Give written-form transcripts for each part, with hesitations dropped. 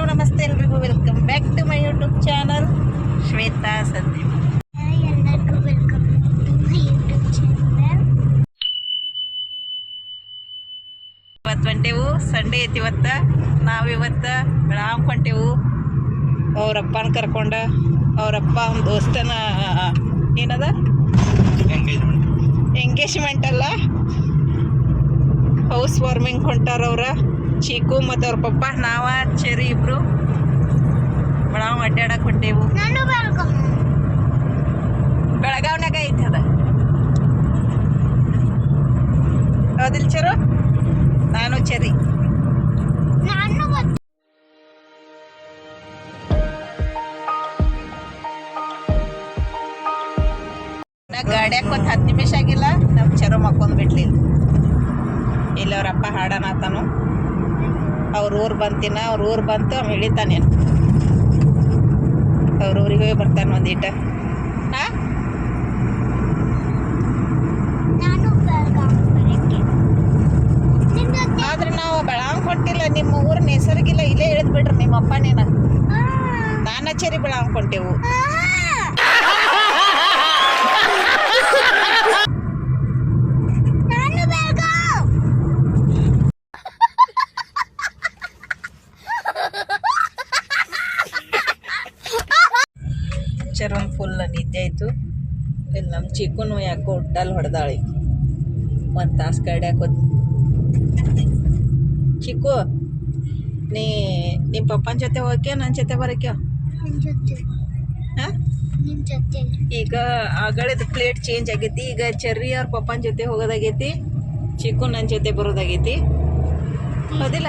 ನಮಸ್ತೆ ಎಲ್ರಿಗೂ welcome back to my YouTube channel Shweta Sandeep. ಎಲ್ಲರಿಗೂ welcome to my YouTube channel. ಇವತ್ತು ಹೊಂಟೇವು, ಸಂಡೇ ಐತಿ ಇವತ್ತು. ನಾವಿವತ್ತು ಬೆಳಗಾಂ ಹೊಂಟೇವು ಅವರಪ್ಪನ ಕರ್ಕೊಂಡ. ಅವರಪ್ಪ ಒಂದು ದೋಸ್ತನ ಏನದ ಎಂಗೇಜ್ಮೆಂಟ್ ಅಲ್ಲ, ಹೌಸ್ ವಾರ್ಮಿಂಗ್ ಹೊಂಟಾರ ಅವ್ರ ಚೀಕು ಮತ್ತು ಅವ್ರ ಪಪ್ಪ. ನಾವ ಚೆರಿ ಇಬ್ರು ಬೆಳಗಾವ್ ಅಡ್ಡಾಡಕ್ಕೆ ಹೊಂಟೇವು. ನಾನು ವೆಲ್ಕಮ್. ಬೆಳಗಾವ್ನಾಗ ಐತಿ ಅದ, ಹೌದಿಲ್ಲ ಚೆರು? ನಾನು ಚೆರಿ. ನಾನು ಗಾಡ್ಯಾಕ ಒಂದು 10 ನಿಮಿಷ ಆಗಿಲ್ಲ, ನಮ್ಮ ಚೆರು ಮಕ್ಕೊಂಡ್ಬಿಟ್ಲಿ. ಇಲ್ಲಿ ಅವ್ರಪ್ಪ ಹಾಡನಾತನು. ಅವ್ರ ಊರು ಬಂತಿನ, ಅವ್ರ ಊರು ಬಂತು ಅವ್ನು ಇಳಿತಾನೇನು. ಅವ್ರ ಊರಿಗೆ ಹೋಗಿ ಬರ್ತಾನೆ ಒಂದೀಟ. ಹಾಂ, ನಾನು ಬೆಳಗಾಂ ಬರಕ್ಕೆ. ಆದ್ರೆ ನಾವು ಬೆಳಗಾಂ ಹೊಂಟಿಲ್ಲ, ನಿಮ್ಮ ಊರ ಹೆಸರಿಗಿಲ್ಲ, ಇಲ್ಲೇ ಇಳಿದ್ ಬಿಡ್ರಿ ನಿಮ್ಮ ಅಪ್ಪನೇನ. ನಾನ ಚೆರಿ ಬೆಳಗಾಂ ಹೊಂಟೇವು. ನಾನು ಬೆಳಗಾಂ. ಚರಮ್ ಫುಲ್ ನಿದ್ದೆ ಆಯಿತು. ಇಲ್ಲಿ ನಮ್ಮ ಚಿಕ್ಕನು ಯಾಕೋ ಒಟ್ಟಲ್ಲಿ ಹೊಡೆದಾಳಿ. ಒಂದು ತಾಸು ಕಡ್ಯಾಕೋದು. ಚಿಕ್ಕು, ನಿಮ್ಮ ಪಪ್ಪನ ಜೊತೆ ಹೋಗ್ಯ ನನ್ನ ಜೊತೆ ಬರೋಕ್ಯೋ? ನಿನ್ನ ಜೊತೆ. ಹಾಂ, ನಿನ್ನ ಜೊತೆ. ಈಗ ಆಗಳಿದ ಪ್ಲೇಟ್ ಚೇಂಜ್ ಆಗೈತಿ. ಈಗ ಚೆರ್ರಿ ಅವ್ರ ಪಪ್ಪನ ಜೊತೆ ಹೋಗೋದಾಗೈತಿ, ಚಿಕ್ಕು ನನ್ನ ಜೊತೆ ಬರೋದಾಗೈತಿ. ಹೌದಿಲ್ಲ?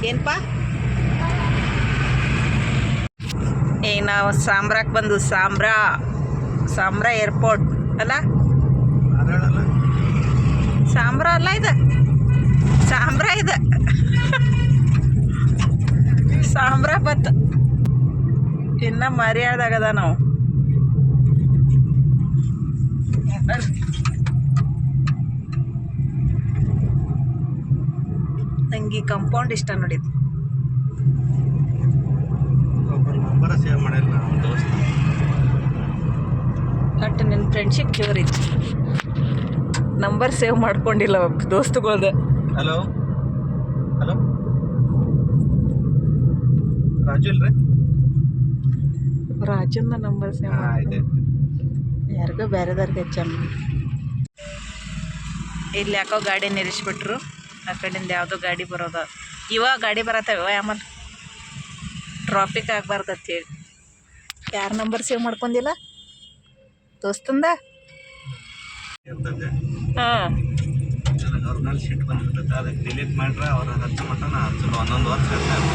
ಏನಪ್ಪ? ಈಗ ನಾವು ಸಾಂಬ್ರಾಕ್ಕೆ ಬಂದು, ಸಾಂಬ್ರಾ ಏರ್ಪೋರ್ಟ್ ಅಲ್ಲ? ಸಾಂಬ್ರಾ ಅಲ್ಲ ಇದು, ಸಾಂಬ್ರಾ ಇದು. ಸಾಂಬ್ರಾ ಬತ್ತು ಇನ್ನು ಮರ್ಯಾದಾಗದ. ನಾವು ನಂಗೆ ಕಂಪೌಂಡ್ ಇಷ್ಟ ನೋಡಿದ್ದು. ಒಟ್ಟು ನಿನ್ನ ಫ್ರೆಂಡ್ಶಿಪ್ ಕ್ಯೂರ್ ಇತ್ತು. ನಂಬರ್ ಸೇವ್ ಮಾಡ್ಕೊಂಡಿಲ್ಲ ದೋಸ್ತುಗಳ್ದು. ಹಲೋ ಹಲೋ, ರಾಜು ಇಲ್ರಿ? ರಾಜನ ನಂಬರ್ ಸೇವ್ ಮಾಡಿ ಯಾರಿಗೋ ಬೇರೆದವ್ರಿಗೆ ಹೆಚ್ಚಮ್ಮ. ಇಲ್ಲಿ ಯಾಕೋ ಗಾಡಿ ನಿಲ್ಲಿಸ್ಬಿಟ್ರು. ಆ ಕಡೆಯಿಂದ ಯಾವುದೋ ಗಾಡಿ ಬರೋದ. ಇವಾಗ ಗಾಡಿ ಬರತ್ತವ, ಆಮೇಲೆ ಟ್ರಾಫಿಕ್ ಆಗಬಾರ್ದತ್ ಹೇಳಿ. ಯಾರ ನಂಬರ್ ಸೇವ್ ಮಾಡ್ಕೊಂಡಿಲ್ಲ ದೋಸ್ತಂದ? ಹಾಂ, ಅವ್ರ ಮೇಲೆ ಸಿಟ್ಟು ಬಂದ್ಬಿಟ್ಟೈತೆ, ಅದಕ್ಕೆ ಡಿಲೀಟ್ ಮಾಡ್ರೆ ಅವ್ರ ಹಚ್ಚ ಮಟ್ಟ ನಾ ಹಚ್ಚಲು 11 ವರ್ಷ ಇರ್ತಾರೆ.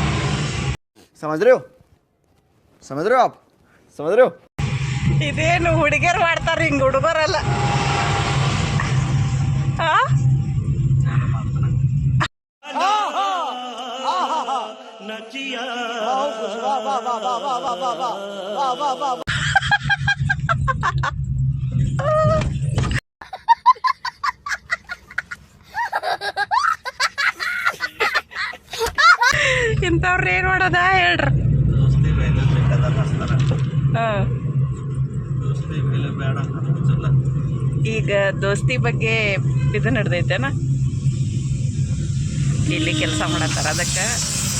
समझ रहे हो? समझ रहे हो आप? समझ रहे हो? ಇದೇನು ಹುಡುಗಿಯರು ಮಾಡ್ತಾರೆ, ಹಿಂಗೆ ಹುಡುಗರಲ್ಲ. ಹಾಂ, ಇಂಥವ್ರು ಏನು ಮಾಡೋದ ಹೇಳ್ರಿ. ದೋಸ್ತಿ ವ್ಯಾಲ್ಯೂ ಬೇಕಾದಾಗ ಹಚ್ತಾರೆ. ಹಾಂ, ದೋಸ್ತಿ ವ್ಯಾಲ್ಯೂ ಬೇಡ ಅಂತ ಹಚ್ಚಲ್ಲ. ಈಗ ದೋಸ್ತಿ ಬಗ್ಗೆ ಇದು ನಡೆದೈತೇನ, ಇಲ್ಲಿ ಕೆಲಸ ಮಾಡತ್ತಾರ. ಅದಕ್ಕೆ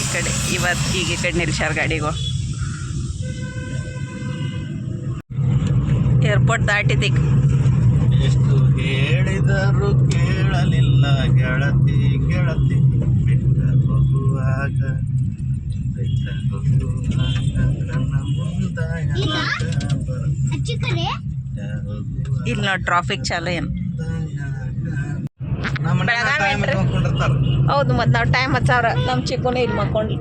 ಈ ಕಡೆ ಇವತ್ತು ಈಗ ಈ ಕಡೆ ನಿಲ್ಸ್ಯಾರ ಗಾಡಿಗೂ. ಏರ್ಪೋರ್ಟ್ ದಾಟಿದ್ದೀಗ. ಎಷ್ಟು ಹೇಳಿದರೂ ಕೇಳಲಿಲ್ಲ ಗೆಳತಿ ಗೆಳತಿ, ಬಿಟ್ಟ ಹೋಗುವಾಗ ನನ್ನ ಅಚ್ಚಿ ಕಡೆ ಇಲ್ಲಿ ನೋಡಿ ಟ್ರಾಫಿಕ್ ಚಾಲು ಏನು. ಹೌದು, ಮತ್ತು ನಾವು ಟೈಮ್ ಹಚ್ಚಾವ್ರ. ನಮ್ಮ ಚಿಕ್ಕನೇ ಇಲ್ಲಿ ಮಕ್ಕೊಂಡು,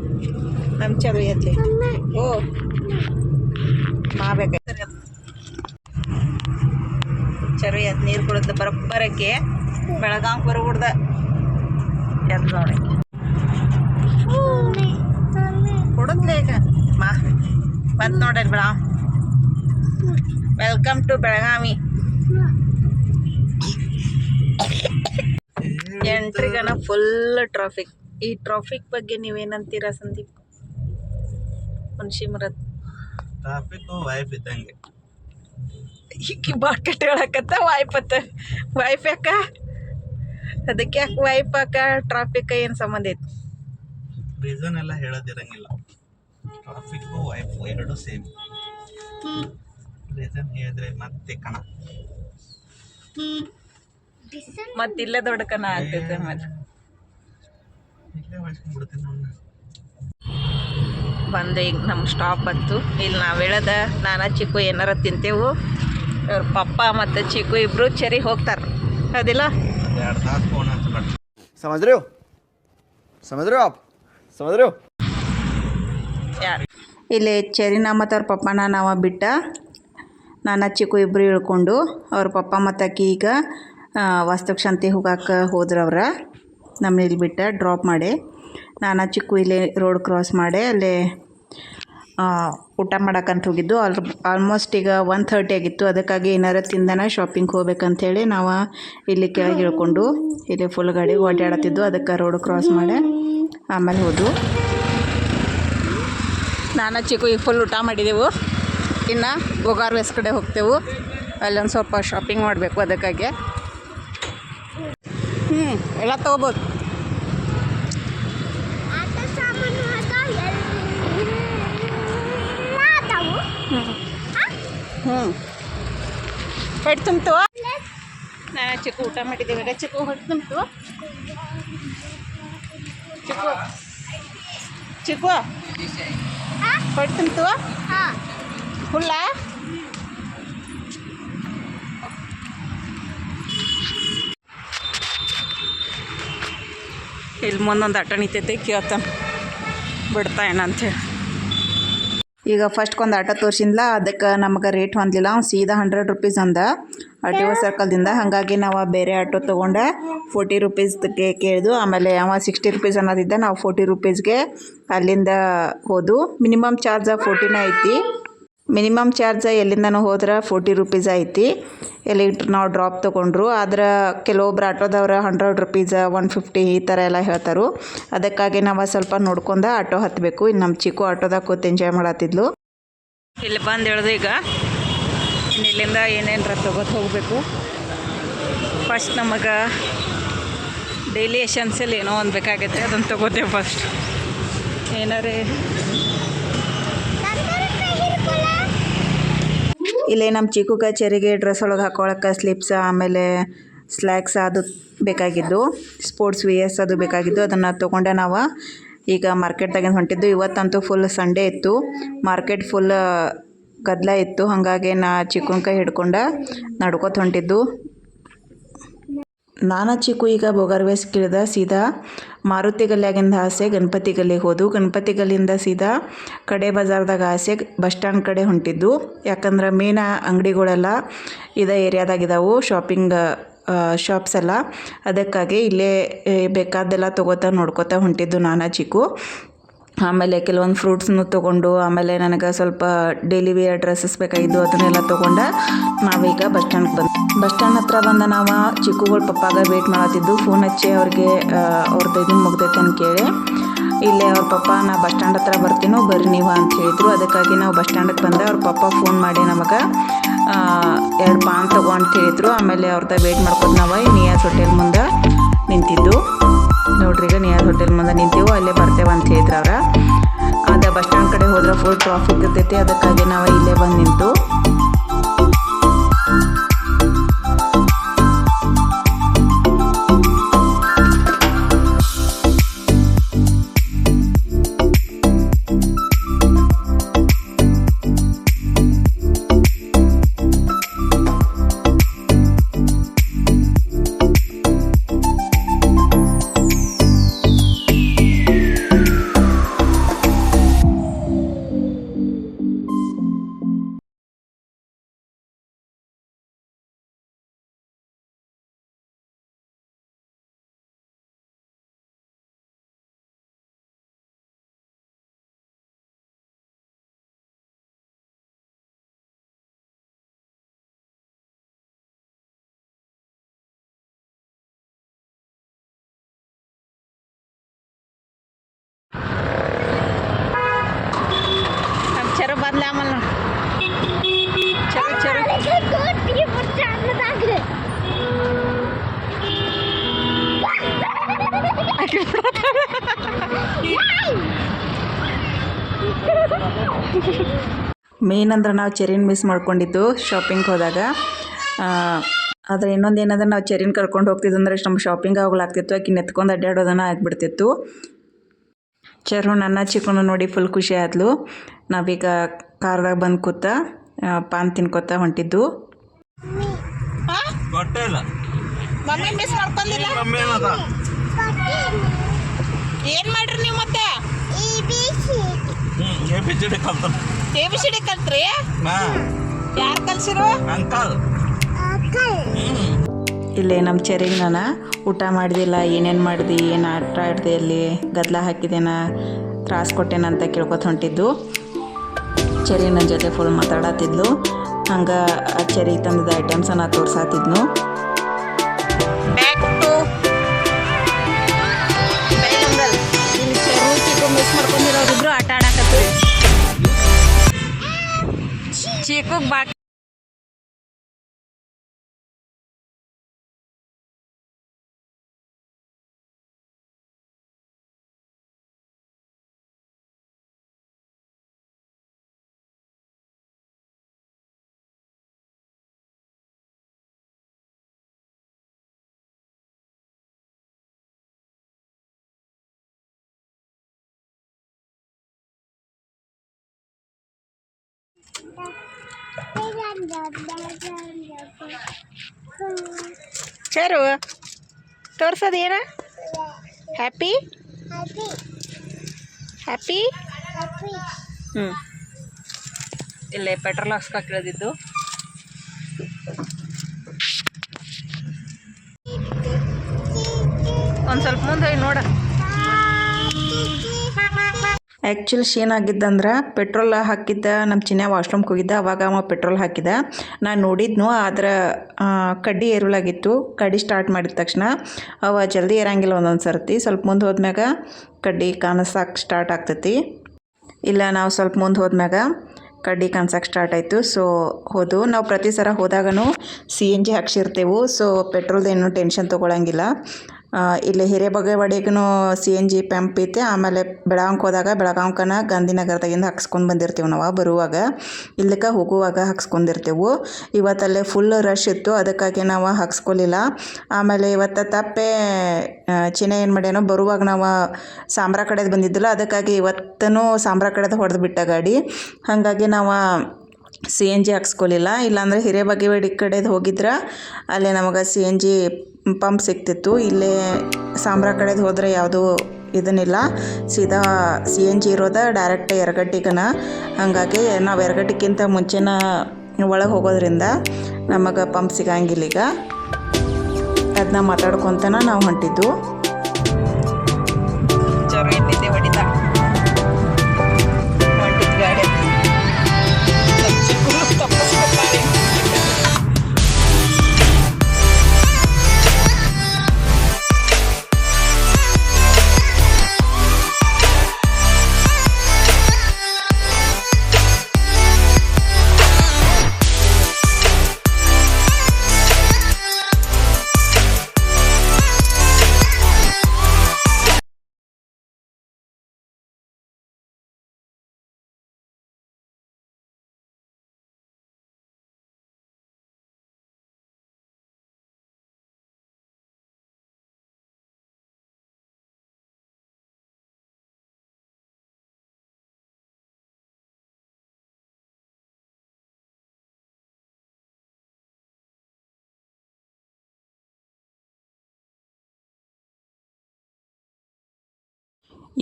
ನಮ್ಮ ಚರು ಎಲ್ಲಿ ಓ ಮಾಡ್ಬೇಕಾಯ್ತು. ಚರು ಎದ್ದು ನೀರು ಕುಡಿದ ಬರೋಕ್ಕೆ ಬೆಳಗಾವ್ ಬರಬಿಡ್ದ ಎದ್ದು ನೋಡಿ ಕುಡಿದ್ಲೆ. ಈಗ ಬಂದು ನೋಡಿ ಬೆಳಗಾವ್. Welcome to Belagavi. ಎಂಟ್ರಿಗನ ಫುಲ್ ಟ್ರಾಫಿಕ್. ಈ ಟ್ರಾಫಿಕ್ ಬಗ್ಗೆ ನೀವೇನಂತೀರಾ ಸಂದೀಪ್? ಮುನ್ಷಿ ಮರತ್ ಟ್ರಾಫಿಕ್ ವೈಫ್ ಇದ್ದಂಗೆ. ಈಕಿ ಬಾಕಟ್ ಹೇಳಕತ್ತ ವೈಫ್ ಯಾಕ? ಅದಕ್ಕೆ ಯಾಕೆ ವೈಫ್ ಯಾಕ ಟ್ರಾಫಿಕ್ ಏನು ಸಂಬಂಧ ಐತಿ? ರೀಸನ್ ಎಲ್ಲ ಹೇಳೋದಿರಂಗಿಲ್ಲ. ಟ್ರಾಫಿಕ್ ವೈಫ್ ಎರಡು ಸೇಮ್. ರೀಸನ್ ಹೇಳಿದ್ರೆ ಮತ್ತೆ ಕಣ. ಮತ್ತೆ ಇಲ್ಲೇ ದೊಡ್ಡಕನ ಆಗ್ತೈತೆ ಆಮೇಲೆ. ಇಲ್ಲೇ ಹೊಳ್ಸ್ಕೊಂಡ್ಬಿಡ್ತೀನಿ ಅವ್ನ. ಬಂದೆ ಈಗ ನಮ್ಮ ಸ್ಟಾಪ್ ಬಂತು. ಇಲ್ಲಿ ನಾವು ಹೇಳದ ನಾನಾ ಚಿಕ್ಕು ಏನಾರ ತಿಂತೇವು. ಅವ್ರ ಪಪ್ಪ ಮತ್ತು ಚಿಕ್ಕು ಇಬ್ಬರು ಚೆರಿ ಹೋಗ್ತಾರೆ, ಅದಿಲ್ಲ? 2 ತಾಸು ಫೋನ್ ಹಚ್ಬೇಡ್ರಿ. समझ रहे हो? समझ रहे हो आप? समझ रहे हो? ಯಾರು ಇಲ್ಲಿ ಚೆರಿನ ಮತ್ತು ಅವ್ರ ಪಪ್ಪನ ನಾವು ಬಿಟ್ಟ ನಾನಾ ಚಿಕ್ಕು ಇಬ್ಬರು ಇಳ್ಕೊಂಡು ಅವ್ರ ಪಪ್ಪ ಮತ್ತು ಅಕ್ಕಿ ಈಗ ವಾಸ್ತುಶಾಂತಿ ಹೋಗಕ್ಕೆ ಹೋದ್ರವ್ರ. ನಮ್ಮನ್ನ ಇಲ್ಲಿ ಬಿಟ್ಟ ಡ್ರಾಪ್ ಮಾಡಿ ನಾನಾ ಚಿಕ್ಕು ಇಲ್ಲಿ ರೋಡ್ ಕ್ರಾಸ್ ಮಾಡಿ ಅಲ್ಲಿ ಊಟ ಮಾಡೋಕ್ಕಂತ ಹೋಗಿದ್ದು. ಆಲ್ಮೋಸ್ಟ್ ಈಗ 1:30 ಆಗಿತ್ತು. ಅದಕ್ಕಾಗಿ ಏನಾರು ತಿಂದನ ಶಾಪಿಂಗ್ ಹೋಗ್ಬೇಕಂಥೇಳಿ ನಾವು ಇಲ್ಲಿ ಕೆಳಗೆ ಇಳ್ಕೊಂಡು ಇಲ್ಲಿ ಫುಲ್ ಗಾಡಿ ಓಡಾಡತ್ತಿದ್ದು. ಅದಕ್ಕೆ ರೋಡ್ ಕ್ರಾಸ್ ಮಾಡಿ ಆಮೇಲೆ ಹೋದ್ವು. ನಾನಾ ಚಿಕ್ಕು ಈಗ ಫುಲ್ ಊಟ ಮಾಡಿದೆವು. ಇನ್ನು ಗೋಗಾರ್ವೇಸ್ ಕಡೆ ಹೋಗ್ತೇವೆ. ಅಲ್ಲೊಂದು ಸ್ವಲ್ಪ ಶಾಪಿಂಗ್ ಮಾಡಬೇಕು. ಅದಕ್ಕಾಗಿ ಎಲ್ಲ ತೊಗೋಬೋದು. ಆಟ ಸಾಮಾನು ಅದಾವ ಎಲ್ಲ ಅದಾವು. ಹೊಟ್ಟೆ ತುಂಬ್ತು. ನಾನು ಚಿಕ್ಕು ಊಟ ಮಾಡಿದ್ದೇವೆ. ಚಿಕ್ಕು ಹೊಟ್ಟೆ ತುಂಬ್ತು. ಚಿಕ್ಕು ಚಿಕ್ಕು ಹೊಟ್ಟೆ ತುಂಬ್ತು ಹಾಂ ಫುಲ್ಲ. ಇಲ್ಲಿ ಮುಂದೊಂದು ಆಟೋ ನಿಂತೈತಿ, ಕೇಳ್ತಾನೆ ಬಿಡ್ತಾ ಏನಂತೇಳಿ. ಈಗ ಫಸ್ಟ್ಗೊಂದು ಆಟೋ ತೋರಿಸಿದ್ಲ, ಅದಕ್ಕೆ ನಮಗೆ ರೇಟ್ ಹೊಂದಲಿಲ್ಲ. ಅವ್ನು ಸೀದಾ 100 ರೂಪೀಸ್ ಅಂದ ಆರ್ ಟಿ ಒ ಸರ್ಕಲ್ದಿಂದ. ಹಾಗಾಗಿ ನಾವು ಬೇರೆ ಆಟೋ ತೊಗೊಂಡೆ 40 ರೂಪೀಸ್ಗೆ ಕೇಳಿದ್ವು. ಆಮೇಲೆ ಅವ 60 ರೂಪೀಸ್ ಅನ್ನೋದಿದ್ದ. ನಾವು 40 ರೂಪೀಸ್ಗೆ ಅಲ್ಲಿಂದ ಹೋದು. ಮಿನಿಮಮ್ ಚಾರ್ಜ್ 40 ಐತಿ. ಮಿನಿಮಮ್ ಚಾರ್ಜ್ ಎಲ್ಲಿಂದನೂ ಹೋದ್ರೆ 40 ರೂಪೀಸ್ ಐತಿ. ಎಲ್ಲಿ ನಾವು ಡ್ರಾಪ್ ತೊಗೊಂಡ್ರು. ಆದ್ರೆ ಕೆಲವೊಬ್ರು ಆಟೋದವ್ರು 100 ರೂಪೀಸ್ 150 ಈ ಥರ ಎಲ್ಲ ಹೇಳ್ತಾರೆ. ಅದಕ್ಕಾಗಿ ನಾವು ಸ್ವಲ್ಪ ನೋಡ್ಕೊಂಡು ಆಟೋ ಹತ್ತಬೇಕು. ಇನ್ನು ನಮ್ಮ ಚಿಕ್ಕು ಆಟೋದಾಗ ಕೂತು ಎಂಜಾಯ್ ಮಾಡತ್ತಿದ್ಲು. ಇಲ್ಲಿ ಬಂದು ಹೇಳ್ದು ಈಗ ಇನ್ನು ಇಲ್ಲಿಂದ ಏನೇನರ ತೊಗೊತ ಹೋಗಬೇಕು. ಫಸ್ಟ್ ನಮಗೆ ಡೈಲಿ ಎಸೆನ್ಸಿಯಲ್ ಏನೋ ಒಂದು ಬೇಕಾಗೈತೆ, ಅದನ್ನು ತೊಗೋತೇವೆ ಫಸ್ಟ್. ಏನಾರೇ ಇಲ್ಲೇ ನಮ್ಮ ಚಿಕ್ಕುಗ ಚೆರಿಗೆ ಡ್ರೆಸ್ ಒಳಗೆ ಹಾಕೊಳಕ್ಕೆ ಸ್ಲಿಪ್ಸ್, ಆಮೇಲೆ ಸ್ಲ್ಯಾಕ್ಸ್ ಅದು ಬೇಕಾಗಿದ್ದು, ಸ್ಪೋರ್ಟ್ಸ್ ವಿಯರ್ಸ್ ಅದು ಬೇಕಾಗಿದ್ದು. ಅದನ್ನು ತೊಗೊಂಡೆ ನಾವು ಈಗ ಮಾರ್ಕೆಟ್ದಾಗಿಂದ ಹೊಂಟಿದ್ದು. ಇವತ್ತಂತೂ ಫುಲ್ ಸಂಡೇ ಇತ್ತು. ಮಾರ್ಕೆಟ್ ಫುಲ್ ಗದ್ದಲ ಇತ್ತು. ಹಾಗಾಗಿ ನಾ ಚಿಕ್ಕುನ ಕೈ ಹಿಡ್ಕೊಂಡು ನಡ್ಕೊತ ಹೊಂಟಿದ್ದು. ನಾನಾ ಚಿಕ್ಕು ಈಗ ಬೋಗಾರ್ವೇಸ್ ಕಿಳಿದ ಸೀದಾ ಮಾರುತಿ ಗಲ್ಲಿಯಾಗಿಂದ ಆಸೆ ಗಣಪತಿ ಗಲ್ಲಿಗೆ ಹೋದು. ಗಣಪತಿ ಗಲ್ಲಿಯಿಂದ ಸೀದಾ ಕಡೆ ಬಜಾರ್ದಾಗ ಆಸೆ ಬಸ್ ಸ್ಟ್ಯಾಂಡ್ ಕಡೆ ಹೊಂಟಿದ್ದು. ಯಾಕಂದ್ರೆ ಮೇನ್ ಅಂಗಡಿಗಳೆಲ್ಲ ಇದೇ ಏರಿಯಾದಾಗಿದ್ದಾವೆ, ಶಾಪಿಂಗ್ ಶಾಪ್ಸ್ ಎಲ್ಲ. ಅದಕ್ಕಾಗಿ ಇಲ್ಲೇ ಬೇಕಾದ್ದೆಲ್ಲ ತೊಗೋತಾ ನೋಡ್ಕೋತಾ ಹೊಂಟಿದ್ದು ನಾನಾ ಚಿಕ್ಕು. ಆಮೇಲೆ ಕೆಲವೊಂದು ಫ್ರೂಟ್ಸ್ನು ತೊಗೊಂಡು, ಆಮೇಲೆ ನನಗೆ ಸ್ವಲ್ಪ ಡೈಲಿ ವೇರ್ ಡ್ರೆಸ್ಸಸ್ ಬೇಕಾಗಿದ್ದು ಅದನ್ನೆಲ್ಲ ತೊಗೊಂಡು ನಾವೀಗ ಬಸ್ ಸ್ಟ್ಯಾಂಡ್ಗೆ ಬಂದು ಬಸ್ ಸ್ಟ್ಯಾಂಡ್ ಹತ್ರ ಬಂದ ನಾವು ಚಿಕ್ಕುಗಳ ಪಪ್ಪಾಗ ವೇಟ್ ಮಾಡತ್ತಿದ್ದು. ಫೋನ್ ಹಚ್ಚಿ ಅವ್ರಿಗೆ ಅವ್ರದ್ದು ಇದನ್ನು ಮುಗ್ದೈತೆ ಅಂತ ಕೇಳಿ ಇಲ್ಲೇ ಅವ್ರ ಪಪ್ಪ ನಾ ಬಸ್ ಸ್ಟ್ಯಾಂಡ್ ಹತ್ರ ಬರ್ತೀನೋ ಬರ್ರಿ ನೀವು ಅಂತ ಹೇಳಿದರು. ಅದಕ್ಕಾಗಿ ನಾವು ಬಸ್ ಸ್ಟ್ಯಾಂಡಿಗೆ ಬಂದೆ. ಅವ್ರ ಪಪ್ಪ ಫೋನ್ ಮಾಡಿ ನಮಗೆ 2 ಪಾನ್ ತಗೋ ಅಂತ ಹೇಳಿದರು. ಆಮೇಲೆ ಅವ್ರದ್ದು ವೇಟ್ ಮಾಡ್ಕೊಂಡು ನಾವು ನಿಯಾಸ್ ಹೋಟೆಲ್ ಮುಂದೆ ನಿಂತಿದ್ದು. ನೋಡ್ರಿ ಈಗ ನಿಯಾಸ್ ಹೋಟೆಲ್ ಮುಂದೆ ನಿಂತೀವಿ, ಅಲ್ಲೇ ಬರ್ತೇವೆ ಅಂತ ಹೇಳಿದ್ರು ಅವ್ರು. ಅದೇ ಬಸ್ ಸ್ಟ್ಯಾಂಡ್ ಕಡೆ ಹೋದ್ರೆ ಫುಲ್ ಟ್ರಾಫಿಕ್ ಇರ್ತೈತಿ. ಅದಕ್ಕಾಗಿ ನಾವು ಇಲ್ಲೇ ಬಂದು ನಿಂತು ಮೇನ್ ಅಂದ್ರೆ ನಾವು ಚೆರಿನ ಮಿಸ್ ಮಾಡ್ಕೊಂಡಿದ್ದು ಶಾಪಿಂಗ್ ಹೋದಾಗ. ಆದರೆ ಇನ್ನೊಂದು ಏನಂದ್ರೆ ನಾವು ಚೆರಿನ ಕರ್ಕೊಂಡು ಹೋಗ್ತಿದ್ದು ಅಂದ್ರೆ ನಮ್ಮ ಶಾಪಿಂಗ್ ಆಗ್ಲಾಗ್ತಿತ್ತು, ಆಕೆ ನೆತ್ಕೊಂಡು ಅಡ್ಡಾಡೋದನ್ನ ಆಗಿಬಿಡ್ತಿತ್ತು. ಚೆರು ನನ್ನ ಚಿಕ್ಕನು ನೋಡಿ ಫುಲ್ ಖುಷಿ ಆದ್ಲು. ನಾವೀಗ ಕಾರ್ದಾಗ ಬಂದು ಕೂತ ಪಾನ್ ತಿನ್ಕೋತ ಹೊಂಟಿದ್ದು. ಗೊತ್ತೇ ಇಲ್ಲ ಮಮ್ಮಿ ಮಿಸ್ ಮಾಡ್ಕೊಂಡಿಲ್ಲ. ಮಮ್ಮಿ ಏನದ ಏನು ಮಾಡ್ರಿ ನೀವು ಮತ್ತೆ ABCD ಕಲ್ತಾನ ABCD ಕಲ್ತ್ರಿ? ಹಾಂ ಯಾರು ಕಲ್ಸಿರು? ಅಂಕಲ್. ಇಲ್ಲೇ ನಮ್ಮ ಚೆರಿಗೆ ನಾನು ಊಟ ಮಾಡ್ದಿಲ್ಲ, ಏನೇನು ಮಾಡ್ದು, ಏನು ಆಟ ಆಡ್ದೆ, ಅಲ್ಲಿ ಗದ್ದಲ ಹಾಕಿದೇನ, ತ್ರಾಸ ಕೊಟ್ಟೇನಂತ ಕೇಳ್ಕೊತ ಹೊಂಟಿದ್ದು. ಚೆರಿ ನನ್ನ ಜೊತೆ ಫುಲ್ ಮಾತಾಡತ್ತಿದ್ಲು. ಹಂಗೆ ಆ ಚೆರಿಗೆ ತಂದಿದ್ದ ಐಟಮ್ಸನ್ನು ತೋರ್ಸಾತಿದ್ನು. ಮಿಸ್ ಮಾಡ್ಕೊಂಡಿರೋರಿಬ್ರು ಆಟ ಆಡಕತ್ತೀವಿ. ಚೀಕುಗ್ ಬಾ ಚೆರು ತೋರ್ಸೋದು ಏನ? Happy happy. ಇಲ್ಲೇ ಪೆಟ್ರೋಲ್ ಹಾಕ್ಸ್ಕೊಕ್ ಇಳಿದಿದ್ದು. ಒಂದು ಸ್ವಲ್ಪ ಮುಂದೆ ಹೋಗಿ ನೋಡ. ಆ್ಯಕ್ಚುಲಿ ಏನಾಗಿದ್ದಂದ್ರೆ ಪೆಟ್ರೋಲ್ ಹಾಕಿದ್ದ ನಮ್ಮ ಚಿನ್ನ ವಾಶ್ರೂಮ್ಗೆ ಹೋಗಿದ್ದ. ಅವಾಗ ಅವ ಪೆಟ್ರೋಲ್ ಹಾಕಿದ, ನಾನು ನೋಡಿದ್ನು. ಆದ್ರೆ ಕಡ್ಡಿ ಏರುಲಾಗಿತ್ತು. ಕಡ್ಡಿ ಸ್ಟಾರ್ಟ್ ಮಾಡಿದ ತಕ್ಷಣ ಅವ ಜಲ್ದಿ ಏರಂಗಿಲ್ಲ ಒಂದೊಂದು ಸರ್ತಿ. ಸ್ವಲ್ಪ ಮುಂದೆ ಹೋದ್ಮ್ಯಾಗ ಕಡ್ಡಿ ಕಾಣಿಸಕ್ಕೆ ಸ್ಟಾರ್ಟ್ ಆಗ್ತೈತಿ. ಇಲ್ಲ ನಾವು ಸ್ವಲ್ಪ ಮುಂದೆ ಹೋದ್ಮ್ಯಾಗ ಕಡ್ಡಿ ಕಾಣಿಸಕ್ಕೆ ಸ್ಟಾರ್ಟ್ ಆಯಿತು. ಸೊ ನಾವು ಪ್ರತಿ ಸಲ ಹೋದಾಗೂ CNG ಹಾಕ್ಸಿರ್ತೇವೆ. ಸೊ ಪೆಟ್ರೋಲ್ದೇನು ಟೆನ್ಷನ್ ತೊಗೊಳಂಗಿಲ್ಲ. ಇಲ್ಲಿ ಹಿರೇಬಾಗೇವಾಡಿಗೂ CNG ಪಂಪ್ ಐತೆ. ಆಮೇಲೆ ಬೆಳಗಾಂಗೆ ಹೋದಾಗ ಬೆಳಗಾಂಕನ ಗಾಂಧಿನಗರದಾಗಿಂದ ಹಾಕ್ಸ್ಕೊಂಡು ಬಂದಿರ್ತೀವಿ ನಾವು ಬರುವಾಗ. ಇಲ್ಲಕ್ಕೆ ಹೋಗುವಾಗ ಹಾಕ್ಸ್ಕೊಂಡಿರ್ತೇವೆ. ಇವತ್ತಲ್ಲೇ ಫುಲ್ ರಶ್ ಇತ್ತು, ಅದಕ್ಕಾಗಿ ನಾವು ಹಾಕ್ಸ್ಕೊಲಿಲ್ಲ. ಆಮೇಲೆ ಇವತ್ತು ತಪ್ಪೆ ಚಿನ್ನ ಏನು ಮಾಡ್ಯಾನೋ, ಬರುವಾಗ ನಾವು ಸಾಂಬ್ರಾ ಕಡೆದು ಬಂದಿದ್ದಿಲ್ಲ, ಅದಕ್ಕಾಗಿ ಇವತ್ತೂ ಸಾಂಬ್ರಾ ಕಡೆದು ಹೊಡೆದು ಬಿಟ್ಟ ಗಾಡಿ. ಹಾಗಾಗಿ ನಾವು CNG ಹಾಕ್ಸ್ಕೊಲಿಲ್ಲ. ಇಲ್ಲಾಂದರೆ ಹಿರೇಬಾಗೇವಾಡಿ ಕಡೆದು ಹೋಗಿದ್ರೆ ಅಲ್ಲೇ ನಮಗೆ CNG ಪಂಪ್ ಸಿಗ್ತಿತ್ತು. ಇಲ್ಲೇ ಸಾಂಬ್ರಾ ಕಡೆದು ಹೋದರೆ ಯಾವುದೂ ಇದನ್ನಿಲ್ಲ, ಸೀದಾ CNG ಇರೋದ ಡೈರೆಕ್ಟ್ ಯರಗಟ್ಟಿಗನ. ಹಾಗಾಗಿ ನಾವು ಯರಗಟ್ಟಿಗಿಂತ ಮುಂಚೆನ ಒಳಗೆ ಹೋಗೋದ್ರಿಂದ ನಮಗೆ ಪಂಪ್ ಸಿಗಂಗಿಲ್ಲ. ಈಗ ಅದನ್ನ ಮಾತಾಡ್ಕೊತನ ನಾವು ಹೊಂಟಿದ್ದು. ಚರು ಎಣ್ಣಿದ್ದೆ ಹೊಡಿತಾ ಹೊಂಟಿದ್ದು ಗಾಡಿ.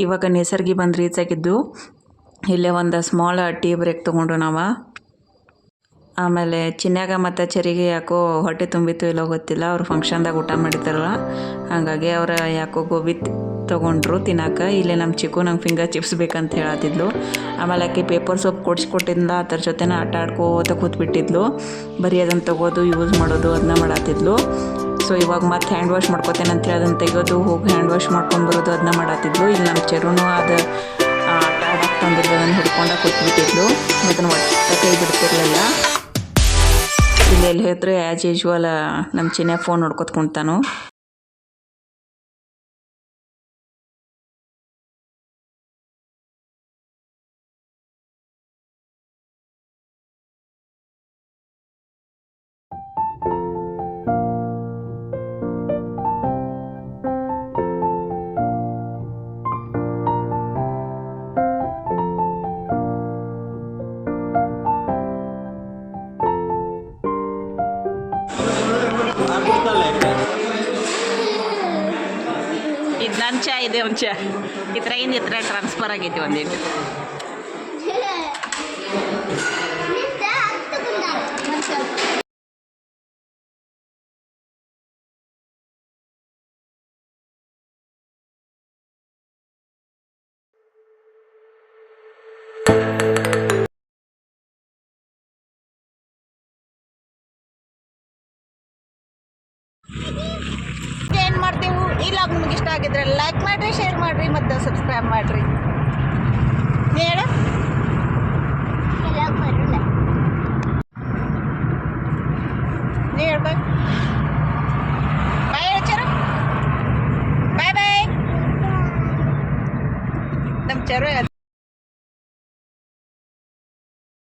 ಇವಾಗ ನೇಸರ್ಗಿ ಬಂದು ರೀಚ್ ಆಗಿದ್ದು. ಇಲ್ಲೇ ಒಂದು ಸ್ಮಾಲ್ ಟೀ ಬ್ರೇಕ್ ತೊಗೊಂಡು ನಾವು. ಆಮೇಲೆ ಚಿನ್ಯಾಗ ಮತ್ತು ಚೆರಿಗೆ ಯಾಕೋ ಹೊಟ್ಟೆ ತುಂಬಿತ್ತು ಇಲ್ಲೋ ಗೊತ್ತಿಲ್ಲ, ಅವ್ರು ಫಂಕ್ಷನ್ದಾಗ ಊಟ ಮಾಡಿದ್ದಾರಲ್ಲ, ಹಾಗಾಗಿ ಅವ್ರು ಯಾಕೋ ಗೋಬಿ ತೊಗೊಂಡ್ರು ತಿನ್ನಕ್ಕೆ. ಇಲ್ಲೇ ನಮ್ಮ ಚಿಕ್ಕು ನಂಗೆ ಫಿಂಗರ್ ಚಿಪ್ಸ್ ಬೇಕಂತ ಹೇಳತ್ತಿದ್ಲು. ಆಮೇಲೆ ಆಕೆ ಪೇಪರ್ ಸೋಪ್ ಕೊಡಿಸ್ಕೊಟ್ಟಿದ್ದ, ಅದ್ರ ಜೊತೆನ ಆಟ ಆಡ್ಕೋತ ಕೂತ್ಬಿಟ್ಟಿದ್ಲು. ಬರೀ ಅದನ್ನು ತೊಗೋದು ಯೂಸ್ ಮಾಡೋದು ಅದನ್ನ ಮಾಡತ್ತಿದ್ಲು. ಸೊ ಇವಾಗ ಮತ್ತೆ ಹ್ಯಾಂಡ್ ವಾಶ್ ಮಾಡ್ಕೋತೇನೆ ಅಂತ ಹೇಳಿ ಅದನ್ನು ತೆಗೆದು ಹೋಗಿ ಹ್ಯಾಂಡ್ ವಾಶ್ ಮಾಡ್ಕೊಂಡು ಬರೋದು ಅದನ್ನ ಮಾಡತ್ತಿದ್ಲು. ಇಲ್ಲಿ ನಮ್ಮ ಚೆರುನು ಅದು ಆಟ ಆಡಕ್ಕೆ ತಂದಿದ್ದು ಅದನ್ನು ಹಿಡ್ಕೊಂಡ ಕೂತ್ಬಿಟ್ಟಿದ್ಲು. ಅದನ್ನು ಒಟ್ಟು ಕೈ ಬಿಡ್ತಿರ್ಲಿಲ್ಲ. ಇಲ್ಲಿ ಎಲ್ಲಿ ಹೇಳ್ತಾರೆ ಆ್ಯಸ್ ಯೂಶ್ವಲ್ ನಮ್ಮ ಚಿನ್ನ ಫೋನ್ ನೋಡ್ಕೊತ ಕುಂತಾನು. ಆಗೈತಿ ಒಂದು ಚಾ ಇದ್ರಾಗಿಂದ ಈ ಥರ ಟ್ರಾನ್ಸ್ಫರ್ ಆಗೈತಿ ಒಂದಿಟ್ಟು ನಿಂದ ಹತ್ತು ಕುಂದಾರ ಒಂದು ಸ್ವಲ್ಪ ಏನು ಮಾಡ್ತೀವಿ ಈ ಲಾಗ್ ನಿಮ್ಗೆ ಇಷ್ಟ ಆಗಿದ್ರೆ ಲೈಕ್ ಮಾಡಿರಿ ಶೇರ್ ಮಾಡಿರಿ ಮತ್ತು ಸಬ್ಸ್ಕ್ರೈಬ್ ಮಾಡಿರಿ ಹೇಳ ಎಲ್ಲ ಬರಲ್ಲ ನೀ ಹೇಳ್ಬೇಕು ಬಾಯ್ ಹೇಳ್ಚಾರ ಬಾಯ್ ಬಾಯ್ ನಮ್ಮ ಚರು